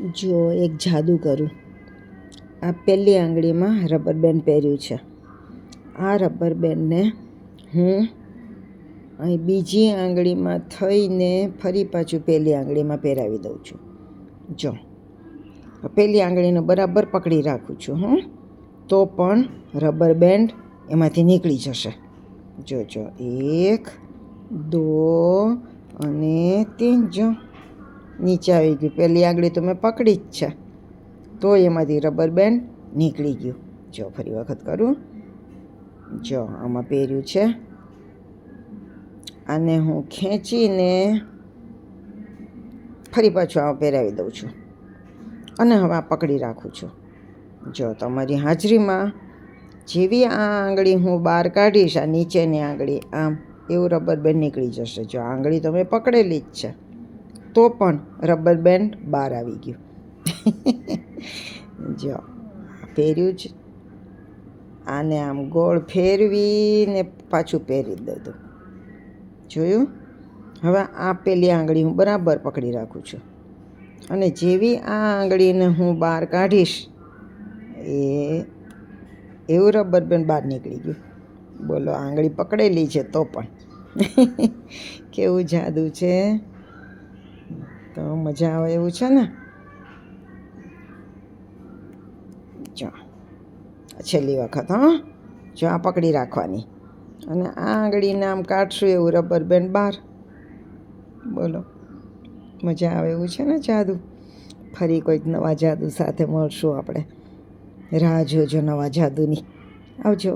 જો એક જાદુ કરું. આ પહેલી આંગળીમાં રબર બેન્ડ પહેર્યું છે. આ રબર બેન્ડને હું અહીં બીજી આંગળીમાં થઈને ફરી પાછું પહેલી આંગળીમાં પહેરાવી દઉં છું. જો પહેલી આંગળીને બરાબર પકડી રાખું છું તો પણ રબર બેન્ડ એમાંથી નીકળી જશે. જો 1 2 અને 3. જો નીચે આવી ગયું. પહેલી આંગળી તો મેં પકડી જ છે તો એમાંથી રબર બેન્ડ નીકળી ગયું. જો ફરી વખત કરું. જો આમાં પહેર્યું છે. આને હું ખેંચીને ફરી પાછું આમાં પહેરાવી દઉં છું અને હવે આ પકડી રાખું છું. જો તમારી હાજરીમાં જેવી આ આંગળી હું બહાર કાઢીશ, આ નીચેની આંગળી આમ, એવું રબર બેન્ડ નીકળી જશે. જો આંગળી તો મેં પકડેલી જ છે તો પણ રબર બેન્ડ બહાર આવી ગયું. જો પહેર્યું જ. આને આમ ગોળ ફેરવીને પાછું પહેરી દઉં. જોયું? હવે આ પહેલી આંગળી હું બરાબર પકડી રાખું છું અને જેવી આ આંગળીને હું બહાર કાઢીશ એવું રબર બેન્ડ બહાર નીકળી ગયું. બોલો, આંગળી પકડેલી છે તો પણ. કેવું જાદુ છે! તો મજા આવે એવું છે ને. જો છેલ્લી વખત જો આ પકડી રાખવાની અને આ આંગળીને આમ કાઢશું એવું રબર બેન્ડ બહાર. બોલો, મજા આવે એવું છે ને જાદુ. ફરી કોઈક નવા જાદુ સાથે મળશું આપણે. રાહ જોજો નવા જાદુની. આવજો.